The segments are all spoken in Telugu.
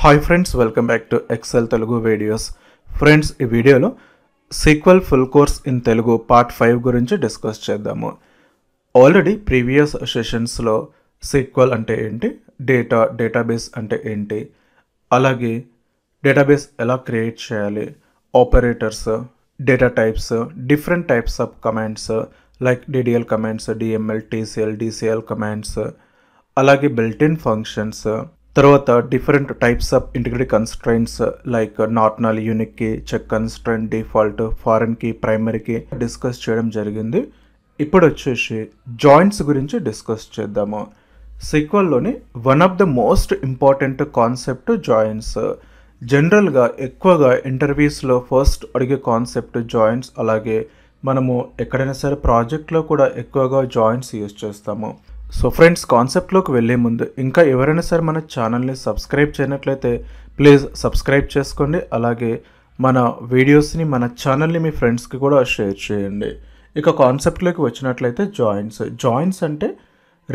Hi friends, welcome back to Excel Telugu videos. Friends, ఈ వీడియోలో SQL full course in Telugu part 5 గురించి డిస్కస్ చేద్దాము. ఆల్రెడీ ప్రీవియస్ సెషన్స్లో సీక్వెల్ అంటే ఏంటి, డేటాబేస్ అంటే ఏంటి, అలాగే డేటాబేస్ ఎలా క్రియేట్ చేయాలి, operators, data types, different types of commands like DDL commands, DML, TCL, DCL commands, అలాగే బిల్ట్-ఇన్ ఫంక్షన్స్, తర్వాత different types of integrity constraints like not null, unique key, check constraint, default, foreign key, primary key discuss చేయడం జరిగింది. ఇప్పుడు వచ్చేసి జాయింట్స్ గురించి డిస్కస్ చేద్దాము. సీక్వెల్లోని one of the most important concept joints. జనరల్గా ఎక్కువగా ఇంటర్వ్యూస్లో ఫస్ట్ అడిగే కాన్సెప్ట్ జాయింట్స్. అలాగే మనము ఎక్కడైనా సరే ప్రాజెక్ట్లో కూడా ఎక్కువగా జాయింట్స్ యూజ్ చేస్తాము. సో ఫ్రెండ్స్, కాన్సెప్ట్లోకి వెళ్ళే ముందు ఇంకా ఎవరైనా సరే మన ఛానల్ని సబ్స్క్రైబ్ చేయనట్లయితే ప్లీజ్ సబ్స్క్రైబ్ చేసుకోండి. అలాగే మన వీడియోస్ని, మన ఛానల్ని మీ ఫ్రెండ్స్కి కూడా షేర్ చేయండి. ఇక కాన్సెప్ట్లోకి వచ్చినట్లయితే జాయింట్స్ అంటే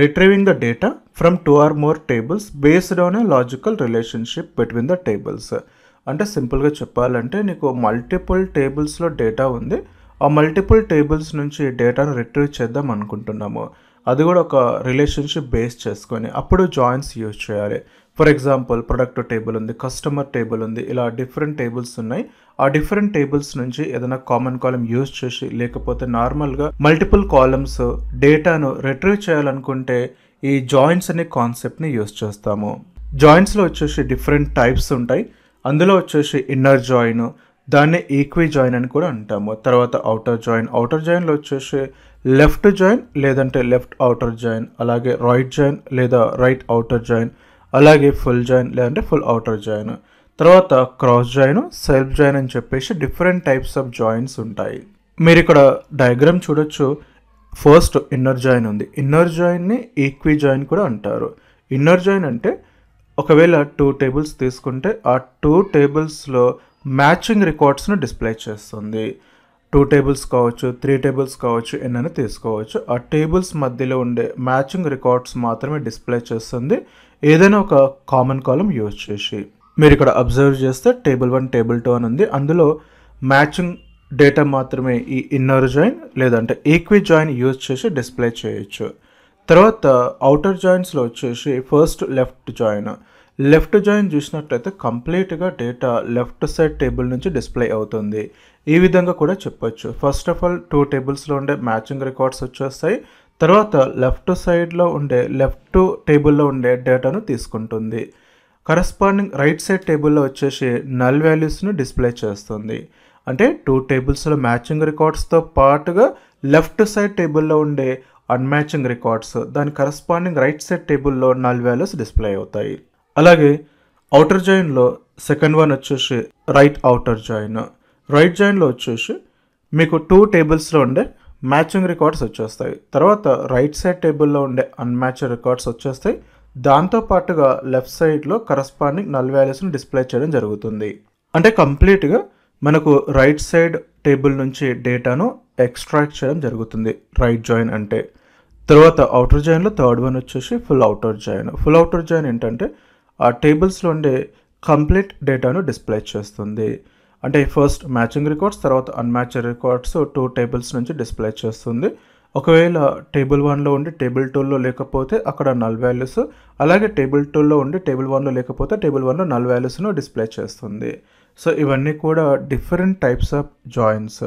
retrieving the data from 2 or more tables based on a logical relationship between the tables. అంటే సింపుల్గా చెప్పాలంటే నీకు మల్టిపుల్ టేబుల్స్లో డేటా ఉంది, ఆ మల్టిపుల్ టేబుల్స్ నుంచి డేటాను రిట్రీవ్ చేద్దాం అనుకుంటున్నాము. అది కూడా ఒక రిలేషన్షిప్ బేస్ చేసుకొని అప్పుడు జాయింట్స్ యూజ్ చేయాలి. ఫర్ ఎగ్జాంపుల్, ప్రొడక్ట్ టేబుల్ ఉంది, కస్టమర్ టేబుల్ ఉంది, ఇలా డిఫరెంట్ టేబుల్స్ ఉన్నాయి. ఆ డిఫరెంట్ టేబుల్స్ నుంచి ఏదైనా కామన్ కాలం యూజ్ చేసి, లేకపోతే నార్మల్గా మల్టిపుల్ కాలమ్స్ డేటాను రిట్రీవ్ చేయాలనుకుంటే ఈ జాయింట్స్ అనే కాన్సెప్ట్ని యూజ్ చేస్తాము. జాయింట్స్లో వచ్చేసి డిఫరెంట్ టైప్స్ ఉంటాయి. అందులో వచ్చేసి ఇన్నర్ జాయిన్, దాన్నే ఈక్వి జాయిన్ అని కూడా అంటాము. తర్వాత అవుటర్ జాయిన్లో వచ్చేసి లెఫ్ట్ జాయిన్ లేదంటే లెఫ్ట్ అవుటర్ జాయిన్, అలాగే రైట్ జాయిన్ లేదా రైట్ అవుటర్ జాయిన్, అలాగే ఫుల్ జాయిన్ లేదంటే ఫుల్ అవుటర్ జాయిన్, తర్వాత క్రాస్ జాయిన్, సెల్ఫ్ జాయిన్ అని చెప్పేసి డిఫరెంట్ టైప్స్ ఆఫ్ జాయిన్స్ ఉంటాయి. మీరు ఇక్కడ డయాగ్రామ్ చూడొచ్చు. ఫస్ట్ ఇన్నర్ జాయిన్ ఉంది. ఇన్నర్ జాయిన్ని ఈక్వి జాయిన్ కూడా అంటారు. ఇన్నర్ జాయిన్ అంటే ఒకవేళ 2 టేబుల్స్ తీసుకుంటే ఆ 2 టేబుల్స్లో మ్యాచింగ్ రికార్డ్స్ను డిస్ప్లే చేస్తుంది. 2 టేబుల్స్ కావచ్చు, 3 టేబుల్స్ కావచ్చు, ఎన్నైనా తీసుకోవచ్చు. ఆ టేబుల్స్ మధ్యలో ఉండే మ్యాచింగ్ రికార్డ్స్ మాత్రమే డిస్ప్లే చేస్తుంది, ఏదైనా ఒక కామన్ కాలం యూజ్ చేసి. మీరు ఇక్కడ అబ్జర్వ్ చేస్తే టేబుల్ 1, టేబుల్ 2 అని ఉంది. అందులో మ్యాచింగ్ డేటా మాత్రమే ఈ ఇన్నర్ జాయిన్ లేదంటే ఈక్వి జాయిన్ యూజ్ చేసి డిస్ప్లే చేయొచ్చు. తర్వాత అవుటర్ జాయిన్స్లో వచ్చేసి ఫస్ట్ లెఫ్ట్ జాయిన్ చూసినట్లయితే కంప్లీట్గా డేటా లెఫ్ట్ సైడ్ టేబుల్ నుంచి డిస్ప్లే అవుతుంది. ఈ విధంగా కూడా చెప్పొచ్చు. ఫస్ట్ ఆఫ్ ఆల్ 2 టేబుల్స్లో ఉండే మ్యాచింగ్ రికార్డ్స్ వచ్చేస్తాయి. తర్వాత లెఫ్ట్ సైడ్లో ఉండే లెఫ్ట్ టేబుల్లో ఉండే డేటాను తీసుకుంటుంది. కరస్పాండింగ్ రైట్ సైడ్ టేబుల్లో వచ్చేసి నల్ వాల్యూస్ను డిస్ప్లే చేస్తుంది. అంటే 2 టేబుల్స్లో మ్యాచింగ్ రికార్డ్స్తో పాటుగా లెఫ్ట్ సైడ్ టేబుల్లో ఉండే అన్మ్యాచింగ్ రికార్డ్స్, దాని కరస్పాండింగ్ రైట్ సైడ్ టేబుల్లో నల్ వాల్యూస్ డిస్ప్లే అవుతాయి. అలాగే అవుటర్ జాయిన్లో సెకండ్ వన్ వచ్చేసి రైట్ అవుటర్ జాయిన్. రైట్ జాయిన్లో వచ్చేసి మీకు 2 టేబుల్స్లో ఉండే మ్యాచింగ్ రికార్డ్స్ వచ్చేస్తాయి. తర్వాత రైట్ సైడ్ టేబుల్లో ఉండే అన్మ్యాచ్డ్ రికార్డ్స్ వచ్చేస్తాయి. దాంతోపాటుగా లెఫ్ట్ సైడ్లో కరస్పాండింగ్ నల్ వాల్యూస్ని డిస్ప్లే చేయడం జరుగుతుంది. అంటే కంప్లీట్గా మనకు రైట్ సైడ్ టేబుల్ నుంచి డేటాను ఎక్స్ట్రాక్ట్ చేయడం జరుగుతుంది రైట్ జాయిన్ అంటే. తర్వాత అవుటర్ జాయిన్లో థర్డ్ వన్ వచ్చేసి ఫుల్ అవుటర్ జాయిన్ ఏంటంటే ఆ టేబుల్స్లో ఉండే కంప్లీట్ డేటాను డిస్ప్లే చేస్తుంది. అంటే ఫస్ట్ మ్యాచింగ్ రికార్డ్స్, తర్వాత అన్మ్యాచ్డ్ రికార్డ్స్ 2 టేబుల్స్ నుంచి డిస్ప్లే చేస్తుంది. ఒకవేళ టేబుల్ 1లో ఉండి టేబుల్ 2లో లేకపోతే అక్కడ నల్ వాల్యూస్, అలాగే టేబుల్ 2లో ఉండి టేబుల్ 1లో లేకపోతే టేబుల్ 1లో నల్ వాల్యూస్ను డిస్ప్లే చేస్తుంది. సో ఇవన్నీ కూడా different types of joins.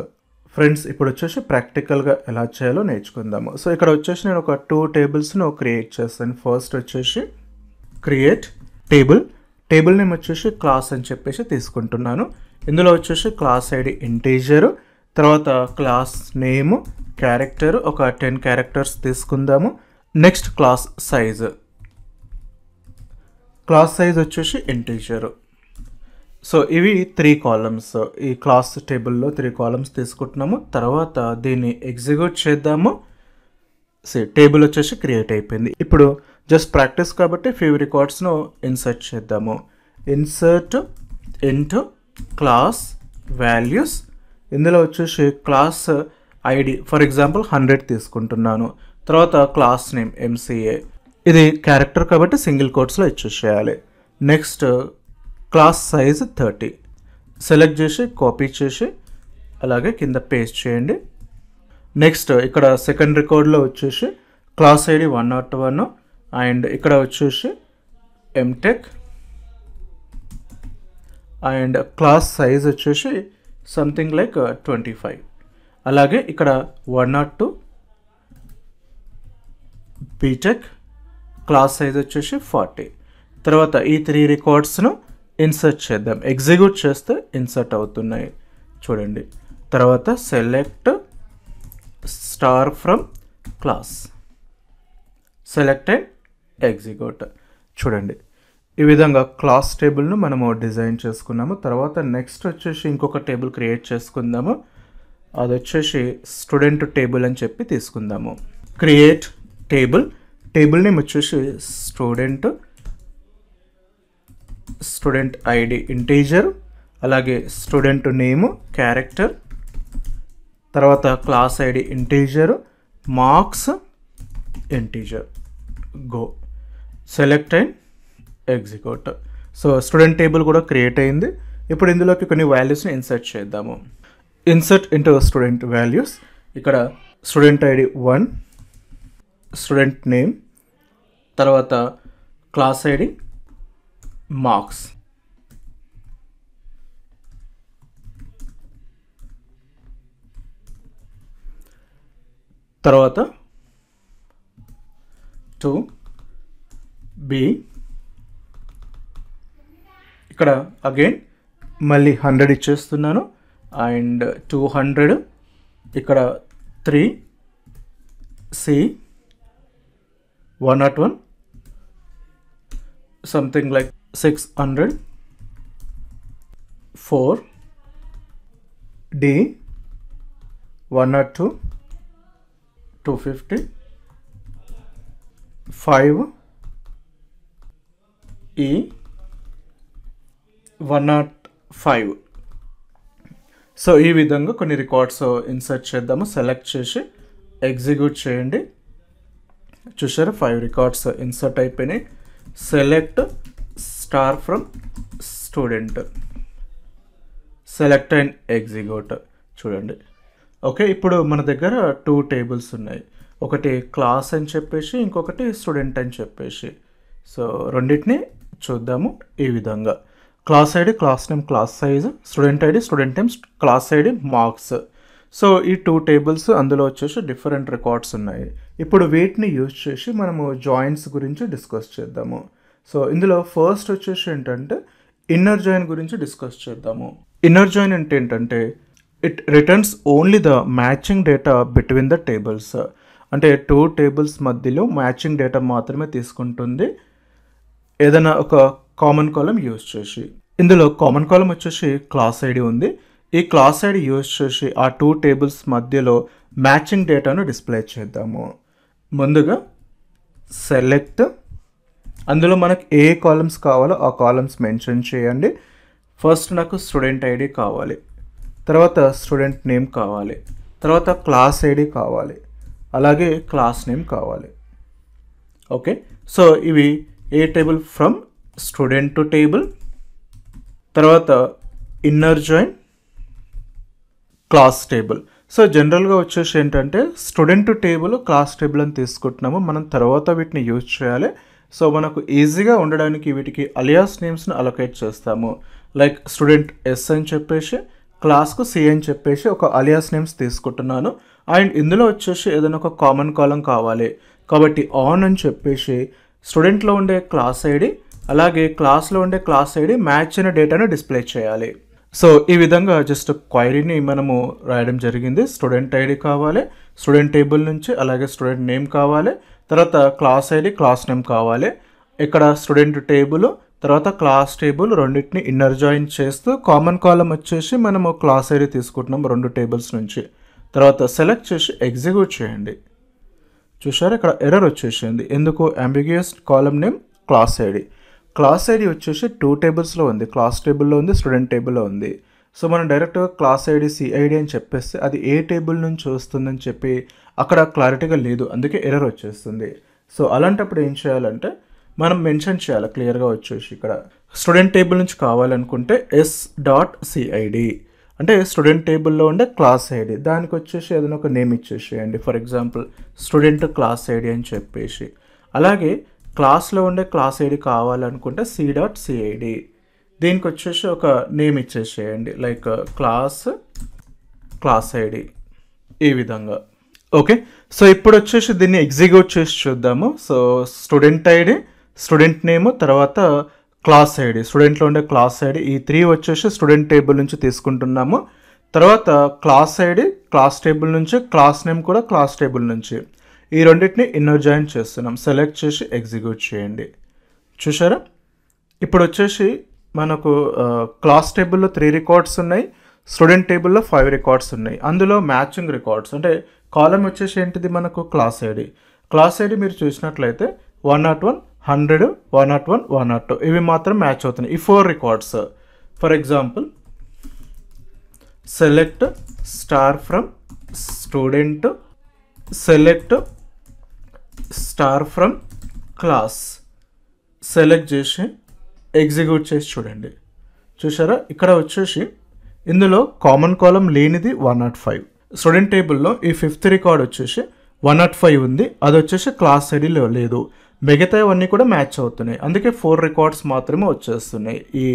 Friends, ఇప్పుడు వచ్చేసి ప్రాక్టికల్గా ఎలా చేయాలో నేర్చుకుందాము. సో ఇక్కడ వచ్చేసి నేను ఒక 2 టేబుల్స్ను క్రియేట్ చేస్తాను. ఫస్ట్ వచ్చేసి క్రియేట్ టేబుల్ నేమ్ వచ్చేసి క్లాస్ అని చెప్పేసి తీసుకుంటున్నాను. ఇందులో వచ్చేసి క్లాస్ ఐడి ఇంటీజర్, తర్వాత క్లాస్ నేమ్, క్యారెక్టర్ ఒక 10 క్యారెక్టర్స్ తీసుకుందాము. నెక్స్ట్ క్లాస్ సైజ్ వచ్చేసి ఇంటీజర్. సో ఇవి 3 కాలమ్స్. ఈ క్లాస్ టేబుల్లో 3 కాలమ్స్ తీసుకుంటున్నాము. తర్వాత దీన్ని ఎగ్జిక్యూట్ చేద్దాము. టేబుల్ వచ్చేసి క్రియేట్ అయిపోయింది. ఇప్పుడు జస్ట్ ప్రాక్టీస్ కాబట్టి ఫ్యూ రికార్డ్స్ను ఇన్సర్ట్ చేద్దాము. Insert into class values. ఇందులో వచ్చేసి క్లాస్ ఐడి ఫర్ ఎగ్జాంపుల్ 100 తీసుకుంటున్నాను. తర్వాత క్లాస్ నేమ్ MCA. ఇది క్యారెక్టర్ కాబట్టి సింగిల్ కోట్స్లో ఇచ్చేసేయాలి. నెక్స్ట్ క్లాస్ సైజ్ 30 సెలెక్ట్ చేసి కాపీ చేసి అలాగే కింద పేస్ట్ చేయండి. నెక్స్ట్ ఇక్కడ సెకండ్ రికార్డ్లో వచ్చేసి క్లాస్ ఐడి 101 అండ్ ఇక్కడ వచ్చేసి ఎంటెక్ అండ్ క్లాస్ సైజ్ వచ్చేసి సంథింగ్ లైక్ 25. అలాగే ఇక్కడ 102 బీటెక్ క్లాస్ సైజ్ వచ్చేసి 40. తర్వాత ఈ 3 రికార్డ్స్ను ఇన్సర్ట్ చేద్దాం. ఎగ్జిక్యూట్ చేస్తే ఇన్సర్ట్ అవుతున్నాయి చూడండి. తర్వాత select star from class, select and execute. చూడండి ఈ విధంగా క్లాస్ టేబుల్ను మనము డిజైన్ చేసుకున్నాము. తర్వాత నెక్స్ట్ వచ్చేసి ఇంకొక టేబుల్ క్రియేట్ చేసుకుందాము. అది వచ్చేసి స్టూడెంట్ టేబుల్ అని చెప్పి తీసుకుందాము. క్రియేట్ టేబుల్, టేబుల్ నేమ్ వచ్చేసి స్టూడెంట్ ఐడి ఇంటీజర్, అలాగే స్టూడెంట్ నేమ్ క్యారెక్టర్, తర్వాత class ID integer, marks integer. Go, select and execute. So student table కూడా క్రియేట్ అయింది. ఇప్పుడు ఇందులోకి కొన్ని వాల్యూస్ని ఇన్సర్ట్ చేద్దాము. Insert into student values. ఇక్కడ స్టూడెంట్ ఐడి 1, స్టూడెంట్ నేమ్, తర్వాత క్లాస్ ఐడి, మార్క్స్. తర్వాత 2B, ఇక్కడ అగైన్ మళ్ళీ 100 ఇచ్చేస్తున్నాను అండ్ 200, ఇక్కడ 3C 101 something like 600, 4D 102 250, 5E 105. So ఈ విధంగా కొన్ని రికార్డ్స్ ఇన్సర్ట్ చేద్దాము. సెలెక్ట్ చేసి ఎగ్జిక్యూట్ చేయండి. చూసారా 5 రికార్డ్స్ ఇన్సర్ట్ అయిపోయినాయి. Select star from student, select and execute. చూడండి ఓకే. ఇప్పుడు మన దగ్గర 2 టేబుల్స్ ఉన్నాయి. ఒకటి క్లాస్ అని చెప్పేసి ఇంకొకటి స్టూడెంట్ అని చెప్పేసి. సో రెండింటిని చూద్దాము. ఈ విధంగా class ID, class name, class size, student ID, student name, class ID, marks. So ఈ 2 టేబుల్స్ అందులో వచ్చేసి డిఫరెంట్ రికార్డ్స్ ఉన్నాయి. ఇప్పుడు వీటిని యూజ్ చేసి మనము జాయిన్స్ గురించి డిస్కస్ చేద్దాము. సో ఇందులో ఫస్ట్ వచ్చేసి ఏంటంటే ఇన్నర్ జాయిన్ గురించి డిస్కస్ చేద్దాము. ఇన్నర్ జాయిన్ అంటే ఏంటంటే it returns only the matching data between the tables. అంటే 2 టేబుల్స్ మధ్యలో మ్యాచింగ్ డేటా మాత్రమే తీసుకుంటుంది ఏదైనా ఒక కామన్ కాలం యూజ్ చేసి. ఇందులో కామన్ కాలం వచ్చేసి క్లాస్ ఐడి ఉంది. ఈ క్లాస్ ఐడి యూజ్ చేసి ఆ 2 టేబుల్స్ మధ్యలో మ్యాచింగ్ డేటాను డిస్ప్లే చేద్దాము. ముందుగా సెలెక్ట్, అందులో మనకు ఏ కాలమ్స్ కావాలో ఆ కాలమ్స్ మెన్షన్ చేయండి. ఫస్ట్ నాకు స్టూడెంట్ ఐడి కావాలి, తర్వాత స్టూడెంట్ నేమ్ కావాలి, తర్వాత క్లాస్ ఐడి కావాలి, అలాగే క్లాస్ నేమ్ కావాలి. ఓకే. సో ఇవి ఏ table from student to table. తర్వాత inner join class table. So జనరల్గా వచ్చేసి ఏంటంటే స్టూడెంట్ టేబుల్, క్లాస్ టేబుల్ అని తీసుకుంటున్నాము. మనం తర్వాత వీటిని యూజ్ చేయాలి. సో మనకు ఈజీగా ఉండడానికి వీటికి అలియాస్ నేమ్స్ని అలొకేట్ చేస్తాము. లైక్ స్టూడెంట్ ఎస్ అని చెప్పేసి, క్లాస్కు సి అని చెప్పేసి ఒక అలియాస్ నేమ్స్ తీసుకుంటున్నాను. అండ్ ఇందులో వచ్చేసి ఏదైనా ఒక కామన్ కాలం కావాలి కాబట్టి ఆన్ అని చెప్పేసి స్టూడెంట్లో ఉండే క్లాస్ ఐడి అలాగే క్లాస్లో ఉండే క్లాస్ ఐడి మ్యాచ్ అయిన డేటాను డిస్ప్లే చేయాలి. సో ఈ విధంగా జస్ట్ క్వైరీని మనము రాయడం జరిగింది. స్టూడెంట్ ఐడి కావాలి స్టూడెంట్ టేబుల్ నుంచి, అలాగే స్టూడెంట్ నేమ్ కావాలి, తర్వాత క్లాస్ ఐడి, క్లాస్ నేమ్ కావాలి. ఇక్కడ స్టూడెంట్ టేబుల్ తర్వాత క్లాస్ టేబుల్ రెండింటిని ఇన్నర్ జాయిన్ చేస్తూ కామన్ కాలం వచ్చేసి మనము క్లాస్ ఐడి తీసుకుంటున్నాం 2 టేబుల్స్ నుంచి. తర్వాత సెలెక్ట్ చేసి ఎగ్జిక్యూట్ చేయండి. చూసారా ఇక్కడ ఎర్రర్ వచ్చేసింది. ఎందుకు? Ambiguous column name class ID. Class ID వచ్చేసి 2 టేబుల్స్లో ఉంది, క్లాస్ టేబుల్లో ఉంది, స్టూడెంట్ టేబుల్లో ఉంది. సో మనం డైరెక్ట్గా క్లాస్ ఐడి సిఐడి అని చెప్పేస్తే అది ఏ టేబుల్ నుంచి వస్తుందని చెప్పి అక్కడ క్లారిటీగా లేదు, అందుకే ఎర్రర్ వచ్చేస్తుంది. సో అలాంటప్పుడు ఏం చేయాలంటే మనం మెన్షన్ చేయాలి క్లియర్గా వచ్చేసి ఇక్కడ స్టూడెంట్ టేబుల్ నుంచి కావాలనుకుంటే s.cid అంటే స్టూడెంట్ టేబుల్లో ఉండే క్లాస్ ఐడి, దానికి వచ్చేసి ఏదైనా ఒక నేమ్ ఇచ్చేసేయండి. For example student class ID అని చెప్పేసి. అలాగే క్లాస్లో ఉండే క్లాస్ ఐడి కావాలనుకుంటే c.cid, దీనికి వచ్చేసి ఒక నేమ్ ఇచ్చేసేయండి, లైక్ క్లాస్ ఐడి, ఈ విధంగా. ఓకే, సో ఇప్పుడు వచ్చేసి దీన్ని ఎగ్జిక్యూట్ చేసి చూద్దాము. So student ID, student name, తర్వాత క్లాస్ ఐడి, స్టూడెంట్లో ఉండే క్లాస్ ఐడి, ఈ 3 వచ్చేసి స్టూడెంట్ టేబుల్ నుంచి తీసుకుంటున్నాము. తర్వాత క్లాస్ ఐడి క్లాస్ టేబుల్ నుంచి, క్లాస్ నేమ్ కూడా క్లాస్ టేబుల్ నుంచి, ఈ రెండింటిని ఇన్నర్ జాయిన్ చేస్తున్నాం. సెలెక్ట్ చేసి ఎగ్జిక్యూట్ చేయండి. చూసారా, ఇప్పుడు వచ్చేసి మనకు క్లాస్ టేబుల్లో 3 రికార్డ్స్ ఉన్నాయి, స్టూడెంట్ టేబుల్లో 5 రికార్డ్స్ ఉన్నాయి. అందులో మ్యాచింగ్ రికార్డ్స్ అంటే కాలం వచ్చేసి ఏంటిది మనకు క్లాస్ ఐడి. క్లాస్ ఐడి మీరు చూసినట్లయితే 101, 100, 101, 102 ఇవి మాత్రం మ్యాచ్ అవుతున్నాయి, ఈ 4 records. For example select star from student, select star from class, select చేసి ఎగ్జిక్యూట్ చేసి చూడండి. చూసారా, ఇక్కడ వచ్చేసి ఇందులో కామన్ కాలం లేనిది 105. స్టూడెంట్ టేబుల్లో ఈ 5th రికార్డ్ వచ్చేసి 105 ఉంది, అది వచ్చేసి క్లాస్ ఐడిలో లేదు. మిగతావన్నీ కూడా మ్యాచ్ అవుతున్నాయి, అందుకే 4 రికార్డ్స్ మాత్రమే వచ్చేస్తున్నాయి. ఈ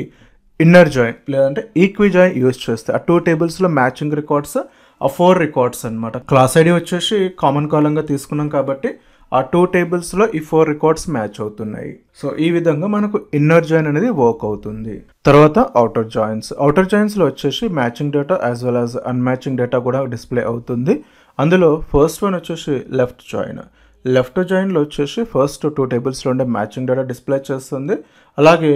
ఇన్నర్ జాయిన్ లేదంటే ఈక్వి జాయిన్ యూజ్ చేస్తే ఆ 2 టేబుల్స్లో మ్యాచింగ్ రికార్డ్స్, ఆ 4 రికార్డ్స్ అనమాట. క్లాస్ ఐడి వచ్చేసి కామన్ కాలంగా తీసుకున్నాం కాబట్టి ఆ 2 టేబుల్స్లో ఈ 4 రికార్డ్స్ మ్యాచ్ అవుతున్నాయి. సో ఈ విధంగా మనకు ఇన్నర్ జాయిన్ అనేది వర్క్ అవుతుంది. తర్వాత అవుటర్ జాయిన్స్. అవుటర్ జాయిన్స్లో వచ్చేసి matching data as well as అన్మ్యాచింగ్ data కూడా డిస్ప్లే అవుతుంది. అందులో ఫస్ట్ వన్ వచ్చేసి లెఫ్ట్ జాయిన్. లెఫ్ట్ జాయిన్లో వచ్చేసి ఫస్ట్ 2 టేబుల్స్లో ఉండే మ్యాచింగ్ డేటా డిస్ప్లే చేస్తుంది. అలాగే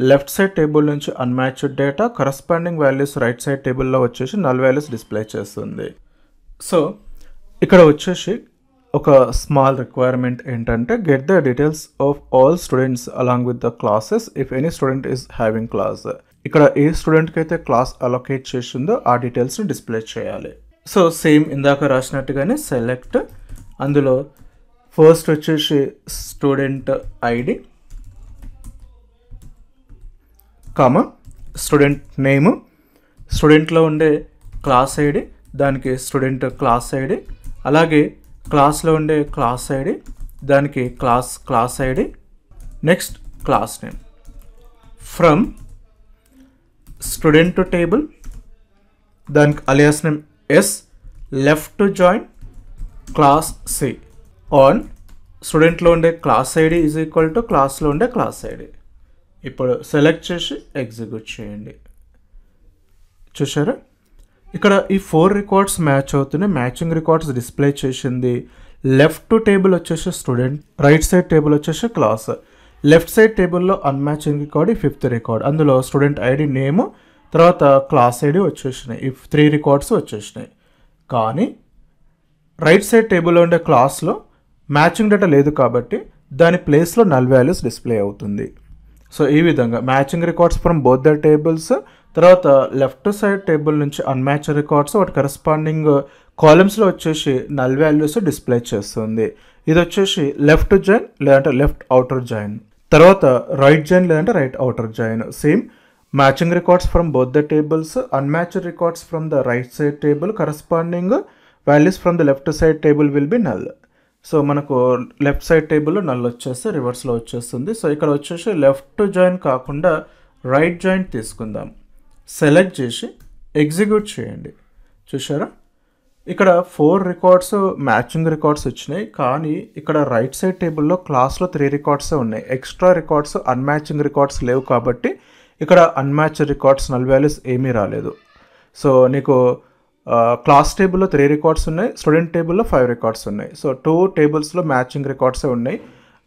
లెఫ్ట్ సైడ్ టేబుల్ నుంచి unmatched data, corresponding values right side టేబుల్లో వచ్చేసి నల్ వాల్యూస్ డిస్ప్లే చేస్తుంది. సో ఇక్కడ వచ్చేసి ఒక స్మాల్ రిక్వైర్మెంట్ ఏంటంటే get the details of all students along with the classes if any student is having class. ఇక్కడ ఏ స్టూడెంట్కి అయితే క్లాస్ అలొకేట్ చేసిందో ఆ డీటెయిల్స్ని డిస్ప్లే చేయాలి. సో సేమ్ ఇందాక రాసినట్టుగానే సెలెక్ట్, అందులో ఫస్ట్ వచ్చేసి స్టూడెంట్ ఐడి, స్టూడెంట్ నేమ్, స్టూడెంట్లో ఉండే క్లాస్ ఐడి, దానికి స్టూడెంట్ క్లాస్ ఐడి, అలాగే క్లాస్లో ఉండే క్లాస్ ఐడి, దానికి class ID, next class name. From student table, దానికి alias name S, left to join class C on స్టూడెంట్లో ఉండే class ID is equal to క్లాస్లో ఉండే క్లాస్ ఐడి. ఇప్పుడు సెలెక్ట్ చేసి ఎగ్జిక్యూట్ చేయండి. చూసారా, ఇక్కడ ఈ 4 రికార్డ్స్ మ్యాచ్ అవుతున్నాయి, మ్యాచింగ్ రికార్డ్స్ డిస్ప్లే చేసింది. లెఫ్ట్ టేబుల్ వచ్చేసి స్టూడెంట్, రైట్ సైడ్ టేబుల్ వచ్చేసి క్లాస్. లెఫ్ట్ సైడ్ టేబుల్లో అన్మ్యాచింగ్ రికార్డ్ ఈ 5th రికార్డ్, అందులో స్టూడెంట్ ఐడి నేమ్, తర్వాత క్లాస్ ఐడి వచ్చేసినాయి, ఈ 3 రికార్డ్స్ వచ్చేసినాయి. కానీ రైట్ సైడ్ టేబుల్లో ఉండే క్లాస్లో మ్యాచింగ్ డేటా లేదు కాబట్టి దాని ప్లేస్లో నల్ వాల్యూస్ డిస్ప్లే అవుతుంది. సో ఈ విధంగా matching records from both the tables, తర్వాత లెఫ్ట్ సైడ్ టేబుల్ నుంచి అన్మ్యాచ్ రికార్డ్స్ వాటి కరస్పాండింగ్ కాలమ్స్లో వచ్చేసి నల్ వాల్యూస్ డిస్ప్లే చేస్తుంది. ఇది వచ్చేసి లెఫ్ట్ జాయిన్ లేదంటే లెఫ్ట్ అవుటర్ జాయిన్. తర్వాత రైట్ జాయిన్ లేదంటే right outer join. Same matching records from both the tables, unmatched records from the right side table, corresponding values from the left side table will be null. So మనకు లెఫ్ట్ సైడ్ టేబుల్లో నల్ వచ్చేస్తే రివర్స్లో వచ్చేస్తుంది. సో ఇక్కడ వచ్చేసి లెఫ్ట్ జాయిన్ కాకుండా రైట్ జాయిన్ తీసుకుందాం. సెలెక్ట్ చేసి ఎగ్జిక్యూట్ చేయండి. చూసారా, ఇక్కడ 4 రికార్డ్స్ మ్యాచింగ్ రికార్డ్స్ వచ్చినాయి, కానీ ఇక్కడ రైట్ సైడ్ టేబుల్లో క్లాస్లో 3 రికార్డ్సే ఉన్నాయి. ఎక్స్ట్రా రికార్డ్స్ అన్మ్యాచింగ్ రికార్డ్స్ లేవు కాబట్టి ఇక్కడ అన్మ్యాచ్డ్ రికార్డ్స్ నల్ వాల్యూస్ ఏమీ రాలేదు. సో నీకు క్లాస్ టేబుల్లో 3 రికార్డ్స్ ఉన్నాయి, స్టూడెంట్ టేబుల్లో 5 రికార్డ్స్ ఉన్నాయి. సో 2 టేబుల్స్లో మ్యాచింగ్ రికార్డ్సే ఉన్నాయి.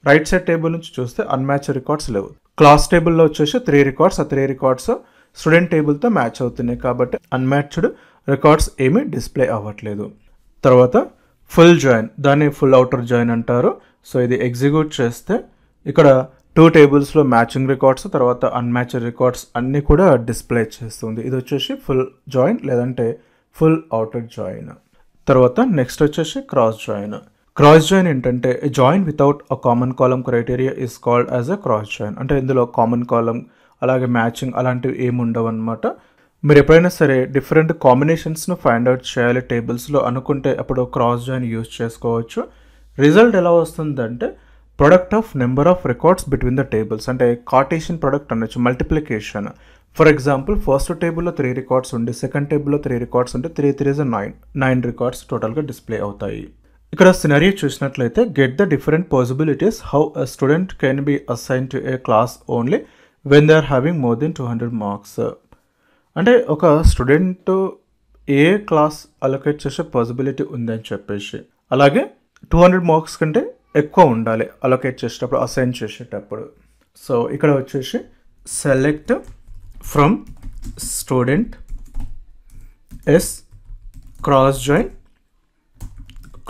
రైట్ సైడ్ టేబుల్ నుంచి చూస్తే అన్మ్యాచ్డ్ రికార్డ్స్ లేవు. క్లాస్ టేబుల్లో వచ్చేసి 3 రికార్డ్స్, ఆ 3 రికార్డ్స్ స్టూడెంట్ టేబుల్తో మ్యాచ్ అవుతున్నాయి కాబట్టి అన్మ్యాచ్డ్ రికార్డ్స్ ఏమీ డిస్ప్లే అవ్వట్లేదు. తర్వాత ఫుల్ జాయిన్, దాన్ని ఫుల్ అవుటర్ జాయిన్ అంటారు. సో ఇది ఎగ్జిక్యూట్ చేస్తే ఇక్కడ 2 టేబుల్స్లో మ్యాచింగ్ రికార్డ్స్, తర్వాత అన్మ్యాచ్డ్ రికార్డ్స్ అన్నీ కూడా డిస్ప్లే చేస్తుంది. ఇది వచ్చేసి ఫుల్ జాయిన్ లేదంటే ఫుల్ అవుటర్ జాయిన్. తర్వాత నెక్స్ట్ వచ్చేసి క్రాస్ జాయిన్. క్రాస్ జాయిన్ ఏంటంటే join without a common column criteria is called as a cross join. అంటే ఇందులో కామన్ కాలం అలాగే మ్యాచింగ్ అలాంటివి ఏమి ఉండవు అనమాట. మీరు ఎప్పుడైనా సరే డిఫరెంట్ కాంబినేషన్స్ను ఫైండ్ అవుట్ చేయాలి టేబుల్స్లో అనుకుంటే అప్పుడు క్రాస్ జాయిన్ యూజ్ చేసుకోవచ్చు. రిజల్ట్ ఎలా వస్తుందంటే product of number of records between the tables, అంటే కార్టేషియన్ ప్రొడక్ట్ అనొచ్చు, మల్టిప్లికేషన్. ఫర్ ఎగ్జాంపుల్ ఫస్ట్ టేబుల్లో 3 రికార్డ్స్ ఉండి సెకండ్ టేబుల్లో 3 రికార్డ్స్ ఉంటే 3 3 is 9 రికార్డ్స్ టోటల్గా డిస్ప్లే అవుతాయి. ఇక్కడ సినారియో చూసినట్లయితే get the different possibilities how a student can be assign to a class only when they are having more than 200 marks. అంటే ఒక స్టూడెంట్ ఏ క్లాస్ అలొకేట్ చేసే పాసిబిలిటీ ఉందని చెప్పేసి, అలాగే 200 మార్క్స్ కంటే ఎక్కువ ఉండాలి అలొకేట్ చేసేటప్పుడు, అసైన్ చేసేటప్పుడు. సో ఇక్కడ వచ్చేసి select from student S cross join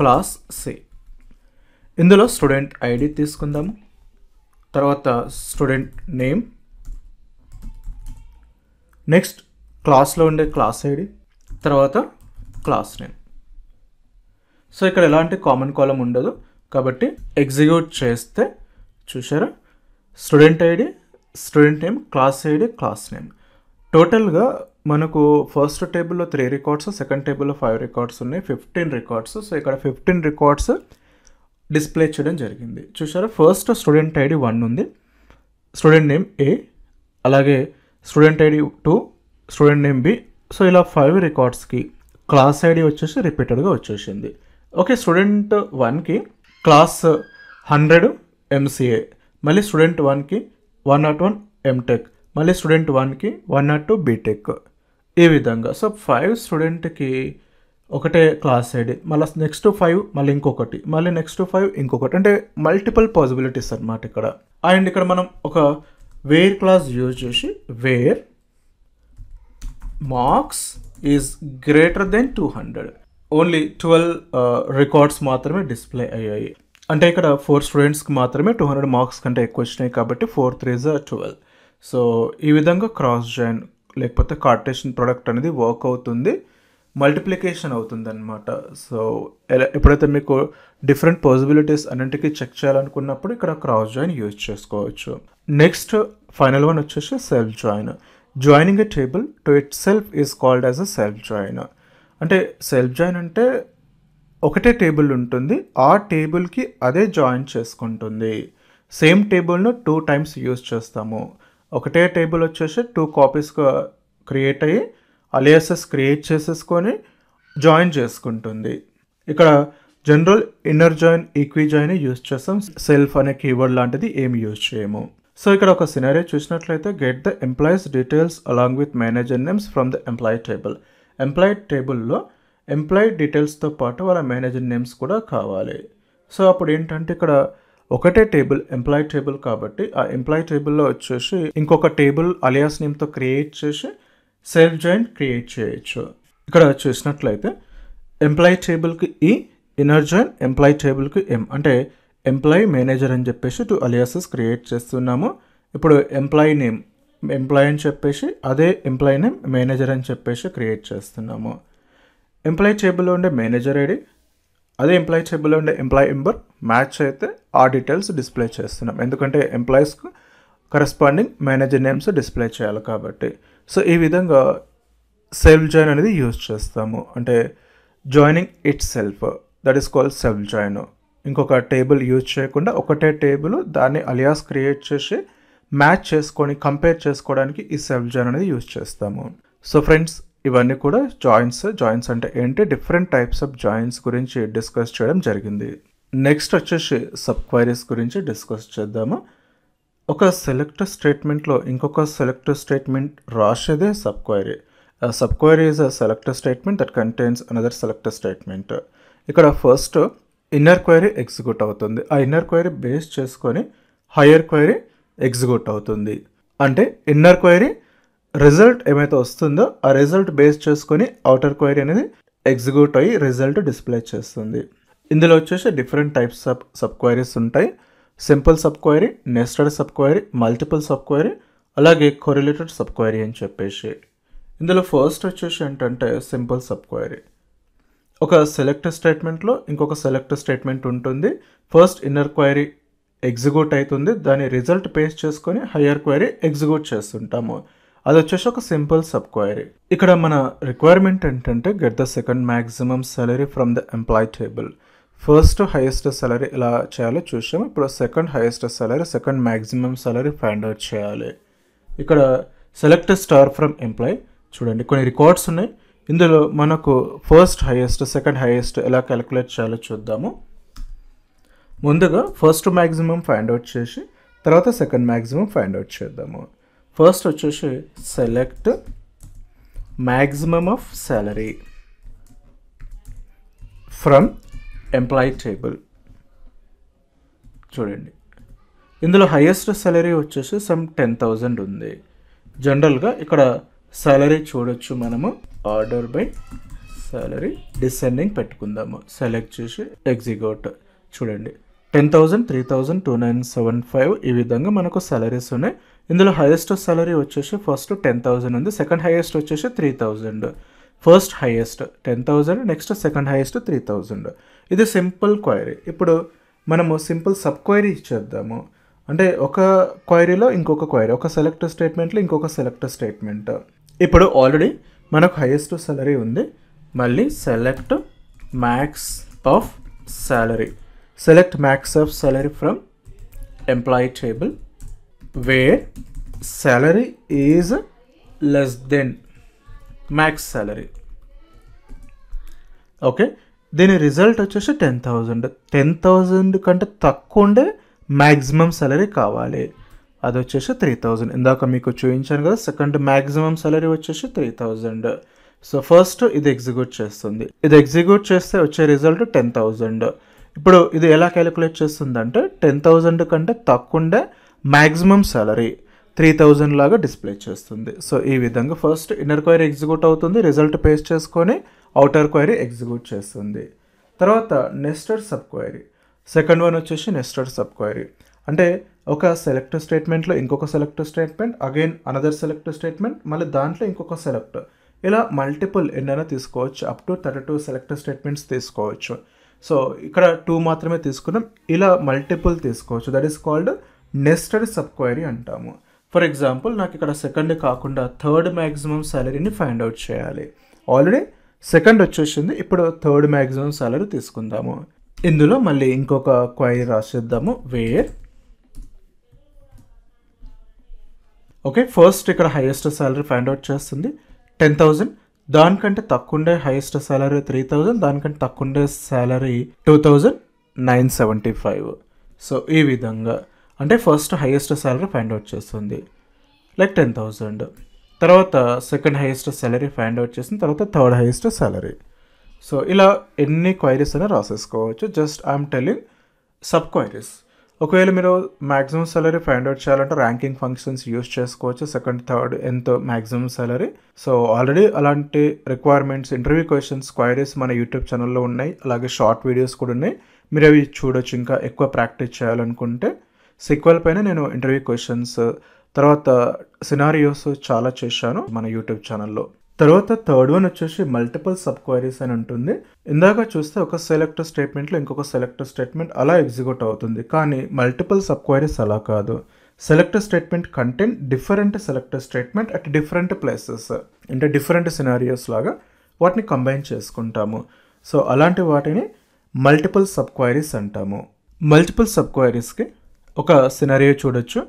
class C. ఇందులో స్టూడెంట్ ఐడి తీసుకుందాము, తర్వాత స్టూడెంట్ నేమ్, నెక్స్ట్ క్లాస్లో ఉండే క్లాస్ ఐడి, తర్వాత క్లాస్ నేమ్. సో ఇక్కడ ఎలాంటి కామన్ కాలం ఉండదు కాబట్టి ఎగ్జిక్యూట్ చేస్తే చూసారా, student ID, student name, class ID, class name. టోటల్గా మనకు ఫస్ట్ టేబుల్లో 3 రికార్డ్స్, సెకండ్ టేబుల్లో 5 రికార్డ్స్ ఉన్నాయి, 15 రికార్డ్స్. సో ఇక్కడ 15 రికార్డ్స్ డిస్ప్లే చేయడం జరిగింది. చూసారా, ఫస్ట్ స్టూడెంట్ ఐడి 1 ఉంది, స్టూడెంట్ నేమ్ ఏ, అలాగే student ID 2, student name B. So ఇలా 5 రికార్డ్స్కి క్లాస్ ఐడి వచ్చేసి రిపీటెడ్గా వచ్చేసింది. ఓకే, స్టూడెంట్ 1కి క్లాస్ 100 ఎంసీఏ, మళ్ళీ స్టూడెంట్ 1కి 101 ఎంటెక్, మళ్ళీ స్టూడెంట్ 1కి 102 బీటెక్. ఈ విధంగా సో 5 స్టూడెంట్కి ఒకటే క్లాస్ ఐడి, మళ్ళీ నెక్స్ట్ 5 మళ్ళీ ఇంకొకటి, మళ్ళీ నెక్స్ట్ 5 ఇంకొకటి, అంటే మల్టిపుల్ పాసిబిలిటీస్ అనమాట ఇక్కడ. అండ్ ఇక్కడ మనం ఒక వేర్ క్లాస్ యూజ్ చేసి where marks is greater than 200, only 12 records మాత్రమే డిస్ప్లే అయ్యాయి. అంటే ఇక్కడ 4 స్టూడెంట్స్కి మాత్రమే 200 మార్క్స్ కంటే ఎక్కువ వచ్చినాయి కాబట్టి 4 3 is 12. సో ఈ విధంగా క్రాస్ జాయిన్ లేకపోతే కార్టేషియన్ ప్రొడక్ట్ అనేది వర్క్ అవుతుంది, మల్టిప్లికేషన్ అవుతుంది అనమాట. సో ఎప్పుడైతే మీకు డిఫరెంట్ పాసిబిలిటీస్ అన్నింటికి చెక్ చేయాలనుకున్నప్పుడు ఇక్కడ క్రాస్ జాయిన్ యూజ్ చేసుకోవచ్చు. నెక్స్ట్ ఫైనల్ వన్ వచ్చేసి self join. Joining a table to it self is called as a self join. అంటే సెల్ఫ్ జాయిన్ అంటే ఒకటే టేబుల్ ఉంటుంది, ఆ టేబుల్కి అదే జాయిన్ చేసుకుంటుంది. సేమ్ టేబుల్ను 2 times యూజ్ చేస్తాము. ఒకటే టేబుల్ వచ్చేసి 2 కాపీస్గా క్రియేట్ అయ్యి అలియాసెస్ క్రియేట్ చేసేసుకొని జాయిన్ చేసుకుంటుంది. ఇక్కడ general inner join, equi join use చేస్తాం, సెల్ఫ్ అనే కీవర్డ్ లాంటిది ఏమి యూజ్ చేయము. సో ఇక్కడ ఒక సినారియో చూసినట్లయితే get the employees details along with manager names from the employee table. Employee టేబుల్లో ఎంప్లాయీ డీటెయిల్స్తో పాటు వాళ్ళ మేనేజర్ నేమ్స్ కూడా కావాలి. సో అప్పుడు ఏంటంటే ఇక్కడ ఒకటే టేబుల్ ఎంప్లాయీ టేబుల్ కాబట్టి ఆ ఎంప్లాయీ టేబుల్లో వచ్చేసి ఇంకొక టేబుల్ అలియాస్ నేమ్తో క్రియేట్ చేసి సెల్ఫ్ జాయిన్ క్రియేట్ చేయొచ్చు. ఇక్కడ చూసినట్లయితే ఎంప్లాయీ టేబుల్కి ఈ, ఇన్నర్ జాయిన్ ఎంప్లాయీ టేబుల్కి ఎం, అంటే ఎంప్లాయీ మేనేజర్ అని చెప్పేసి 2 అలియాసెస్ క్రియేట్ చేస్తున్నాము. ఇప్పుడు ఎంప్లాయీ నేమ్ ఎంప్లాయీ అని చెప్పేసి అదే ఎంప్లాయీ నేమ్ మేనేజర్ అని చెప్పేసి క్రియేట్ చేస్తున్నాము. ఎంప్లాయీ టేబుల్లో ఉండే మేనేజర్ ఐడి అదే ఎంప్లాయీ టేబుల్లో ఉండే ఎంప్లాయీ నెంబర్ మ్యాచ్ అయితే ఆ డీటెయిల్స్ డిస్ప్లే చేస్తున్నాం, ఎందుకంటే ఎంప్లాయీస్కు కరెస్పాండింగ్ మేనేజర్ నేమ్స్ డిస్ప్లే చేయాలి కాబట్టి. సో ఈ విధంగా సెల్ఫ్ జాయిన్ అనేది యూజ్ చేస్తాము, అంటే joining it self, that is called self join. ఇంకొక టేబుల్ యూజ్ చేయకుండా ఒకటే టేబుల్ దాన్ని అలియాస్ క్రియేట్ చేసి మ్యాచ్ చేసుకొని కంపేర్ చేసుకోవడానికి ఈ సెల్ఫ్ జాయిన్ అనేది యూజ్ చేస్తాము. సో ఫ్రెండ్స్, ఇవన్నీ కూడా జాయిన్స్ అంటే ఏంటి, డిఫరెంట్ టైప్స్ ఆఫ్ జాయిన్స్ గురించి డిస్కస్ చేయడం జరిగింది. నెక్స్ట్ వచ్చేసి సబ్ క్వైరీస్ గురించి డిస్కస్ చేద్దాము. ఒక సెలెక్ట్ స్టేట్మెంట్లో ఇంకొక సెలెక్ట్ స్టేట్మెంట్ రాసేదే sub query. Sub query is a select statement that contains another select statement. ఇక్కడ ఫస్ట్ ఇన్నర్ క్వైరీ ఎగ్జిక్యూట్ అవుతుంది, ఆ ఇన్నర్ క్వైరీ బేస్ చేసుకొని హయ్యర్ క్వైరీ ఎగ్జిక్యూట్ అవుతుంది. అంటే ఇన్నర్ క్వైరీ రిజల్ట్ ఏమైతే వస్తుందో ఆ రిజల్ట్ బేస్ చేసుకొని అవుటర్ క్వైరీ అనేది ఎగ్జిక్యూట్ అయ్యి రిజల్ట్ డిస్ప్లే చేస్తుంది. ఇందులో వచ్చేసి different types of sub queries ఉంటాయి. Simple sub query, nested sub query, multiple sub query, అలాగే కొరిలేటెడ్ సబ్ క్వైరీ అని చెప్పేసి. ఇందులో ఫస్ట్ వచ్చేసి ఏంటంటే సింపుల్ సబ్ క్వైరీ. ఒక సెలెక్ట్ స్టేట్మెంట్లో ఇంకొక సెలెక్ట్ స్టేట్మెంట్ ఉంటుంది. ఫస్ట్ ఇన్నర్ క్వైరీ ఎగ్జిక్యూట్ అవుతుంది, దాని రిజల్ట్ పేస్ట్ చేసుకొని హయ్యర్ క్వైరీ ఎగ్జిక్యూట్ చేస్తుంటాము. అది వచ్చేసి ఒక సింపుల్ సబ్ క్వైరీ. ఇక్కడ మన రిక్వైర్మెంట్ ఏంటంటే get the second maximum salary from the employee table. First highest salary ఎలా చేయాలో చూసాము. ఇప్పుడు second highest salary, second maximum salary find out చేయాలి. ఇక్కడ సెలెక్ట్ స్టార్ ఫ్రమ్ ఎంప్లాయీ. చూడండి కొన్ని రికార్డ్స్ ఉన్నాయి. ఇందులో మనకు ఫస్ట్ హైయెస్ట్, సెకండ్ హైయెస్ట్ ఎలా క్యాలిక్యులేట్ చేయాలో చూద్దాము. ముందుగా ఫస్ట్ మ్యాక్సిమం ఫైండ్ అవుట్ చేసి తర్వాత సెకండ్ మ్యాక్సిమం ఫైండ్ అవుట్ చేద్దాము. ఫస్ట్ వచ్చేసి select maximum of salary from employee table. చూడండి ఇందులో హైయెస్ట్ సాలరీ వచ్చేసి సమ్ 10,000 ఉంది. జనరల్గా ఇక్కడ సాలరీ చూడొచ్చు మనము. ఆర్డర్ బై సాలరీ డిసెండింగ్ పెట్టుకుందాము. సెలెక్ట్ చేసి ఎగ్జిక్యూట్. చూడండి 10,000, 3,000, 2,975 ఈ విధంగా మనకు సాలరీస్ ఉన్నాయి. ఇందులో హైయెస్ట్ సాలరీ వచ్చేసి ఫస్ట్ 10,000 ఉంది, సెకండ్ హైయెస్ట్ వచ్చేసి 3,000. First highest 10,000, next second highest 3,000. ఇది సింపుల్ క్వైరీ. ఇప్పుడు మనము సింపుల్ సబ్ క్వైరీ చేద్దాము. అంటే ఒక క్వైరీలో ఇంకొక క్వైరీ, ఒక సెలెక్ట్ స్టేట్మెంట్లో ఇంకొక సెలెక్ట్ స్టేట్మెంట్. ఇప్పుడు ఆల్రెడీ మనకు హైయెస్ట్ సాలరీ ఉంది. మళ్ళీ select max of salary. Select max of salary from employee table where salary is less than max salary. Okay, దీని రిజల్ట్ వచ్చేసి 10,000. 10,000 కంటే తక్కువ ఉండే మ్యాక్సిమం సాలరీ కావాలి. అది వచ్చేసి 3,000. ఇందాక మీకు చూపించాను కదా, సెకండ్ మ్యాక్సిమం సాలరీ వచ్చేసి 3,000. సో ఫస్ట్ ఇది ఎగ్జిక్యూట్ చేస్తుంది. ఇది ఎగ్జిక్యూట్ చేస్తే వచ్చే రిజల్ట్ 10,000. ఇప్పుడు ఇది ఎలా క్యాలిక్యులేట్ చేస్తుందంటే 10,000 కంటే తక్కువ ఉండే మ్యాక్సిమం సాలరీ 3,000 లాగా డిస్ప్లే చేస్తుంది. సో ఈ విధంగా ఫస్ట్ ఇన్నర్ క్వైరీ ఎగ్జిక్యూట్ అవుతుంది, రిజల్ట్ పేస్ట్ చేసుకొని అవుటర్ క్వైరీ ఎగ్జిక్యూట్ చేస్తుంది. తర్వాత nested sub query. Second one వచ్చేసి నెస్టెడ్ సబ్ క్వైరీ. అంటే ఒక సెలెక్ట్ స్టేట్మెంట్లో ఇంకొక select statement, again another select statement, మళ్ళీ దాంట్లో ఇంకొక సెలెక్ట్, ఇలా మల్టిపుల్ ఎన్నైనా తీసుకోవచ్చు. అప్ టు 32 సెలెక్ట్ స్టేట్మెంట్స్ తీసుకోవచ్చు. సో ఇక్కడ 2 మాత్రమే తీసుకున్నాం, ఇలా మల్టిపుల్ తీసుకోవచ్చు. That is called nested sub query అంటాము. ఫర్ ఎగ్జాంపుల్ నాకు ఇక్కడ సెకండ్ కాకుండా థర్డ్ మ్యాక్సిమం సాలరీని ఫైండ్ అవుట్ చేయాలి. ఆల్రెడీ సెకండ్ వచ్చేసింది, ఇప్పుడు థర్డ్ మ్యాక్సిమం సాలరీ తీసుకుందాము. ఇందులో మళ్ళీ ఇంకొక క్వైరీ రాసేద్దాము. వేర్ ఓకే, ఫస్ట్ ఇక్కడ హైయెస్ట్ సాలరీ ఫైండ్ అవుట్ చేస్తుంది 10,000. దానికంటే తక్కువ ఉండే హైయెస్ట్ సాలరీ 3,000, దానికంటే తక్కువ ఉండే సాలరీ 2,975. సో ఈ విధంగా అంటే first highest salary find out చేస్తుంది లైక్ 10,000. తర్వాత second highest salary find out చేసిన తర్వాత థర్డ్ హైయెస్ట్ సాలరీ. సో ఇలా ఎన్ని క్వైరీస్ అయినా రాసేసుకోవచ్చు. Just I'm telling sub queries. ఒకవేళ మీరు మ్యాక్సిమం సాలరీ ఫైండ్ అవుట్ చేయాలంటే ర్యాంకింగ్ ఫంక్షన్స్ యూస్ చేసుకోవచ్చు. సెకండ్, థర్డ్ ఎంతో మ్యాక్సిమం సాలరీ. సో ఆల్రెడీ అలాంటి రిక్వైర్మెంట్స్, ఇంటర్వ్యూ క్వశ్చన్స్, క్వైరీస్ మన యూట్యూబ్ ఛానల్లో ఉన్నాయి. అలాగే షార్ట్ వీడియోస్ కూడా ఉన్నాయి, మీరు అవి చూడొచ్చు. ఇంకా ఎక్కువ ప్రాక్టీస్ చేయాలనుకుంటే సిక్వెల్ పైన నేను ఇంటర్వ్యూ క్వశ్చన్స్, తర్వాత సినారియోస్ చాలా చేశాను మన యూట్యూబ్ ఛానల్లో. తర్వాత థర్డ్ వన్ వచ్చేసి మల్టిపుల్ సబ్ క్వైరీస్ అని ఉంటుంది. ఇందాక చూస్తే ఒక సెలెక్ట్ స్టేట్మెంట్లో ఇంకొక సెలెక్ట్ స్టేట్మెంట్ అలా ఎగ్జిక్యూట్ అవుతుంది. కానీ మల్టిపుల్ సబ్ క్వైరీస్ అలా కాదు. Select statement content different select statement at different places, అంటే డిఫరెంట్ సినారియోస్ లాగా వాటిని కంబైన్ చేసుకుంటాము. సో అలాంటి వాటిని మల్టిపుల్ సబ్ క్వైరీస్ అంటాము. మల్టిపుల్ సబ్ క్వైరీస్కి ఒక సినారియో చూడొచ్చు.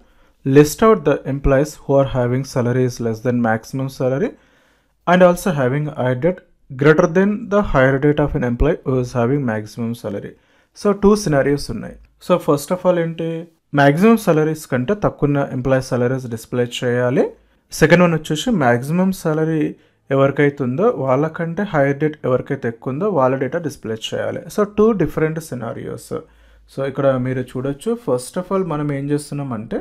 List out the employees who are having salaries less than maximum salary and also having a date greater than the higher date of an employee who is having maximum salary. So 2 scenarios ఉన్నాయి. సో ఫస్ట్ ఆఫ్ ఆల్ ఏంటి, మ్యాక్సిమం సాలరీస్ కంటే తక్కువ ఎంప్లాయీ సాలరీస్ డిస్ప్లే చేయాలి. సెకండ్ వన్ వచ్చేసి మ్యాక్సిమం సాలరీ ఎవరికైతే ఉందో వాళ్ళకంటే హైయర్ డేట్ ఎవరికైతే ఎక్కువ ఉందో వాళ్ళ డేటా డిస్ప్లే చేయాలి. So 2 different scenarios. సో ఇక్కడ మీరు చూడొచ్చు. ఫస్ట్ ఆఫ్ ఆల్ మనం ఏం చేస్తున్నామంటే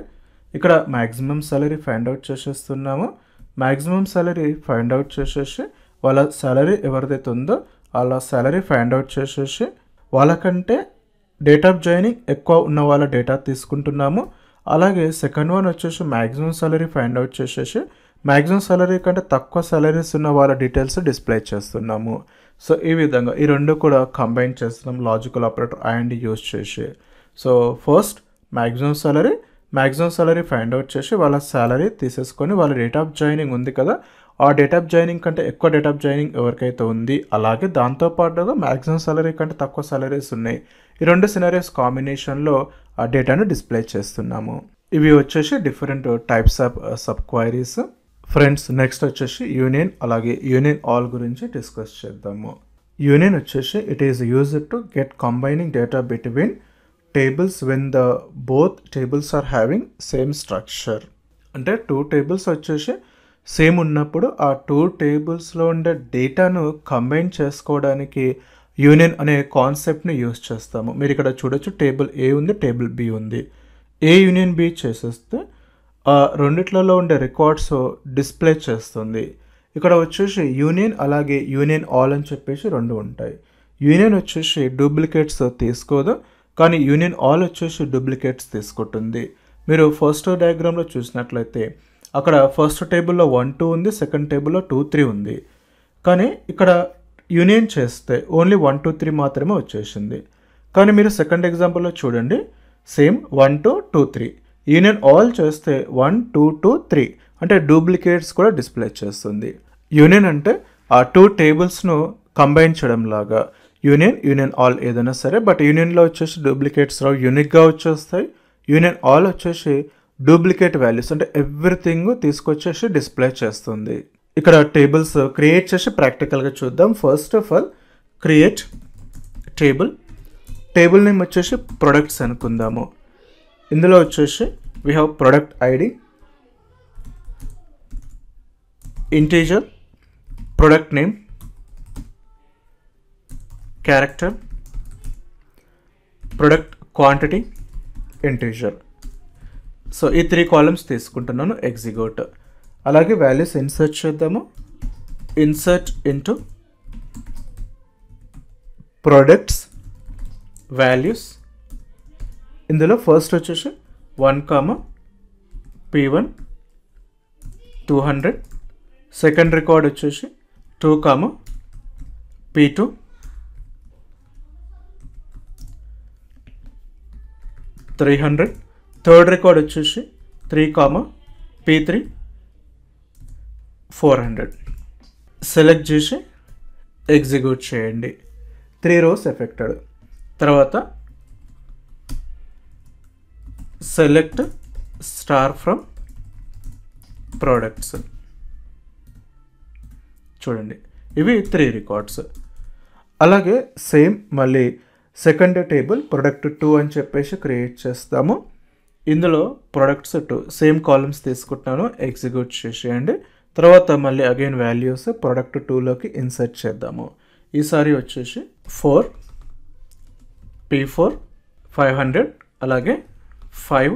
ఇక్కడ మ్యాక్సిమం సాలరీ ఫైండ్ అవుట్ చేసేస్తున్నాము. మ్యాక్సిమం సాలరీ ఫైండ్ అవుట్ చేసేసి వాళ్ళ సాలరీ ఎవరిదైతే ఉందో వాళ్ళ సాలరీ ఫైండ్ అవుట్ చేసేసి వాళ్ళకంటే డేట్ ఆఫ్ జాయినింగ్ ఎక్కువ ఉన్న వాళ్ళ డేటా తీసుకుంటున్నాము. అలాగే సెకండ్ వన్ వచ్చేసి మ్యాక్సిమం సాలరీ ఫైండ్ అవుట్ చేసేసి మ్యాక్సిమం సాలరీ కంటే తక్కువ సాలరీస్ ఉన్న వాళ్ళ డీటెయిల్స్ డిస్ప్లే చేస్తున్నాము. సో ఈ విధంగా ఈ రెండు కూడా కంబైన్ చేస్తున్నాం లాజికల్ ఆపరేటర్ అండ్ యూజ్ చేసి. So first maximum salary find out చేసి వాళ్ళ సాలరీ తీసేసుకొని వాళ్ళ డేట్ ఆఫ్ జాయినింగ్ ఉంది కదా, ఆ డేట్ ఆఫ్ జాయినింగ్ కంటే ఎక్కువ డేట్ ఆఫ్ జాయినింగ్ ఎవరికైతే ఉంది, అలాగే దాంతోపాటుగా మ్యాక్సిమం సాలరీ కంటే తక్కువ సాలరీస్ ఉన్నాయి, ఈ రెండు సినారియోస్ కాంబినేషన్లో ఆ డేటాను డిస్ప్లే చేస్తున్నాము. ఇవి వచ్చేసి different types of sub queries. Friends, next వచ్చేసి యూనియన్ అలాగే యూనియన్ ఆల్ గురించి డిస్కస్ చేద్దాము. యూనియన్ వచ్చేసి it is used to get combining data between tables when the both tables are having same structure. అంటే 2 టేబుల్స్ వచ్చేసి సేమ్ ఉన్నప్పుడు ఆ 2 టేబుల్స్లో ఉండే డేటాను కంబైన్ చేసుకోవడానికి యూనియన్ అనే కాన్సెప్ట్ని యూజ్ చేస్తాము. మీరు ఇక్కడ చూడొచ్చు, టేబుల్ ఏ ఉంది, టేబుల్ బి ఉంది. ఏ యూనియన్ బి చేసేస్తే ఆ రెండిట్లలో ఉండే రికార్డ్స్ డిస్ప్లే చేస్తుంది. ఇక్కడ వచ్చేసి యూనియన్ అలాగే యూనియన్ ఆల్ అని చెప్పేసి 2 ఉంటాయి. యూనియన్ వచ్చేసి డూప్లికేట్స్ తీసుకోదు, కానీ యూనియన్ ఆల్ వచ్చేసి డూప్లికేట్స్ తీసుకుంటుంది. మీరు ఫస్ట్ డయాగ్రామ్లో చూసినట్లయితే అక్కడ ఫస్ట్ టేబుల్లో 1, 2 ఉంది, సెకండ్ టేబుల్లో 2, 3 ఉంది. కానీ ఇక్కడ యూనియన్ చేస్తే ఓన్లీ 1, 2, 3 మాత్రమే వచ్చేసింది. కానీ మీరు సెకండ్ ఎగ్జాంపుల్లో చూడండి, సేమ్ 1, 2, 2, 3. యూనియన్ ఆల్ చేస్తే 1, 2, 2, 3 అంటే డూప్లికేట్స్ కూడా డిస్ప్లే చేస్తుంది. యూనియన్ అంటే ఆ 2 టేబుల్స్ను కంబైన్ చేయడం లాగా. యూనియన్ ఆల్ ఏదైనా సరే, బట్ యూనియన్లో వచ్చేసి డూప్లికేట్స్ రావు, యూనిక్గా వచ్చేస్తాయి. యూనియన్ ఆల్ వచ్చేసి డూప్లికేట్ వాల్యూస్ అంటే ఎవ్రీథింగ్ తీసుకొచ్చేసి డిస్ప్లే చేస్తుంది. ఇక్కడ టేబుల్స్ క్రియేట్ చేసి ప్రాక్టికల్గా చూద్దాం. First of all create table name వచ్చేసి ప్రొడక్ట్స్ అనుకుందాము. ఇందులో వచ్చేసి we have product ID, integer, product name, character, product quantity, integer. So ఈ 3 కాలమ్స్ తీసుకుంటున్నాను. ఎగ్జిక్యూట్. అలాగే వాల్యూస్ ఇన్సర్ట్ చేద్దాము. Insert into products values. ఇందులో ఫస్ట్ వచ్చేసి 1, P1 200. సెకండ్ రికార్డ్ వచ్చేసి 2, P2 300. థర్డ్ రికార్డ్ వచ్చేసి 3, P3 400. సెలెక్ట్ చేసి ఎగ్జిక్యూట్ చేయండి. 3 rows ఎఫెక్టెడ్. తర్వాత సెలెక్ట్ స్టార్ ఫ్రమ్ ప్రొడక్ట్స్. చూడండి, ఇవి 3 రికార్డ్స్. అలాగే సేమ్ మళ్ళీ సెకండ్ టేబుల్ ప్రొడక్ట్ 2 అని చెప్పేసి క్రియేట్ చేస్తాము. ఇందులో ప్రొడక్ట్స్ 2 సేమ్ కాలమ్స్ తీసుకుంటున్నాను. ఎగ్జిక్యూట్ చేసేయండి. తర్వాత మళ్ళీ అగైన్ వాల్యూస్ ప్రొడక్ట్ 2లోకి ఇన్సర్ట్ చేద్దాము. ఈసారి వచ్చేసి 4, P4 500. అలాగే 5,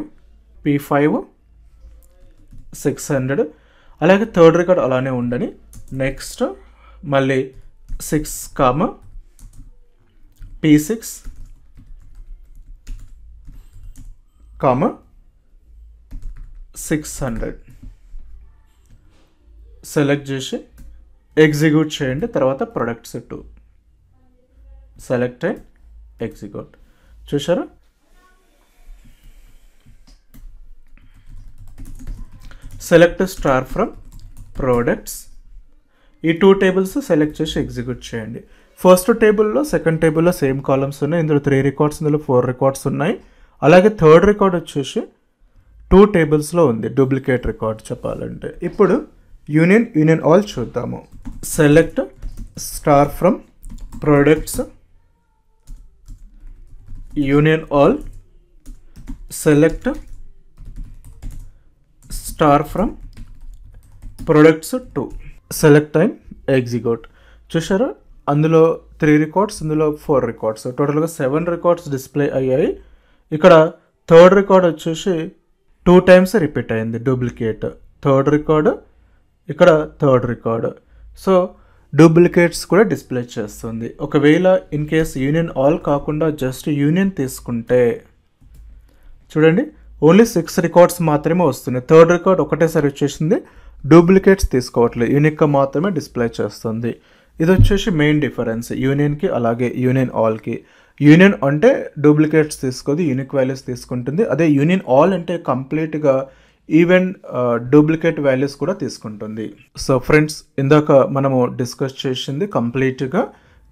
P5 600. అలాగే థర్డ్ రికార్డ్ అలానే ఉండని. నెక్స్ట్ మళ్ళీ 6, P6 600. సెలెక్ట్ చేసి ఎగ్జిక్యూట్ చేయండి. తర్వాత ప్రొడక్ట్స్ 2 సెలెక్ట్ అండ్ ఎగ్జిక్యూట్. చూసారా, సెలెక్ట్ స్టార్ ఫ్రమ్ ప్రొడక్ట్స్. ఈ 2 టేబుల్స్ సెలెక్ట్ చేసి ఎగ్జిక్యూట్ చేయండి. ఫస్ట్ టేబుల్లో సెకండ్ టేబుల్లో సేమ్ కాలమ్స్ ఉన్నాయి. ఇందులో 3 రికార్డ్స్, ఇందులో 4 రికార్డ్స్ ఉన్నాయి. అలాగే థర్డ్ రికార్డ్ వచ్చేసి 2 టేబుల్స్లో ఉంది, డూప్లికేట్ రికార్డ్ చెప్పాలంటే. ఇప్పుడు యూనియన్ ఆల్ చూద్దాము. Select star from products, union all, select star from products 2 select and execute. చూసారా, అందులో 3 రికార్డ్స్, ఇందులో 4 రికార్డ్స్, టోటల్గా 7 రికార్డ్స్ డిస్ప్లే అయ్యాయి. ఇక్కడ థర్డ్ రికార్డ్ వచ్చేసి 2 times రిపీట్ అయింది, డూప్లికేట్. థర్డ్ రికార్డ్, ఇక్కడ థర్డ్ రికార్డ్. సో డూప్లికేట్స్ కూడా డిస్ప్లే చేస్తుంది. ఒకవేళ ఇన్ కేస్ యూనియన్ ఆల్ కాకుండా జస్ట్ యూనియన్ తీసుకుంటే చూడండి, ఓన్లీ 6 రికార్డ్స్ మాత్రమే వస్తున్నాయి. థర్డ్ రికార్డ్ ఒకటేసారి వచ్చేసింది, డూప్లికేట్స్ తీసుకోవట్లేదు, యూనిక్గా మాత్రమే డిస్ప్లే చేస్తుంది. ఇది వచ్చేసి మెయిన్ డిఫరెన్స్ యూనియన్కి అలాగే యూనియన్ ఆల్కి. యూనియన్ అంటే డూప్లికేట్స్ తీసుకోదు, యూనిక్ వాల్యూస్ తీసుకుంటుంది. అదే యూనియన్ ఆల్ అంటే కంప్లీట్గా ఈవెన్ డూప్లికేట్ వాల్యూస్ కూడా తీసుకుంటుంది. సో ఫ్రెండ్స్, ఇందాక మనము డిస్కస్ చేసింది కంప్లీట్గా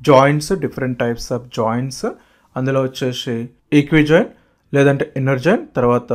joints, different types of joints. అందులో వచ్చేసి ఈక్వి జాయిన్ లేదంటే ఇన్నర్ జాయిన్, తర్వాత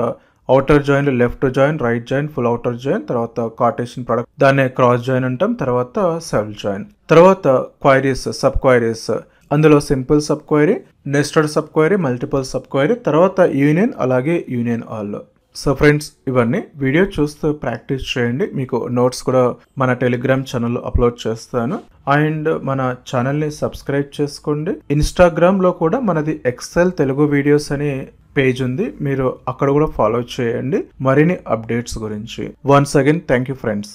outer join, left join, right join, full outer join, తర్వాత కార్టేషియన్ ప్రొడక్ట్ దాన్నే క్రాస్ జాయిన్ అంటాం, తర్వాత సెల్ఫ్ జాయిన్. తర్వాత క్వైరీస్, సబ్ క్వైరీస్. అందులో simple sub query, nested sub query, multiple sub query, తర్వాత యూనియన్, అలాగే యూనియన్ ఆల్. సో ఫ్రెండ్స్, ఇవన్నీ వీడియో చూస్తూ ప్రాక్టీస్ చేయండి. మీకు నోట్స్ కూడా మన టెలిగ్రామ్ ఛానల్లో అప్లోడ్ చేస్తాను. అండ్ మన ఛానల్ని సబ్స్క్రైబ్ చేసుకోండి. ఇన్స్టాగ్రామ్లో కూడా మనది ఎక్సెల్ తెలుగు వీడియోస్ అనే పేజ్ ఉంది, మీరు అక్కడ కూడా ఫాలో చేయండి మరిన్ని అప్డేట్స్ గురించి. Once again thank you friends.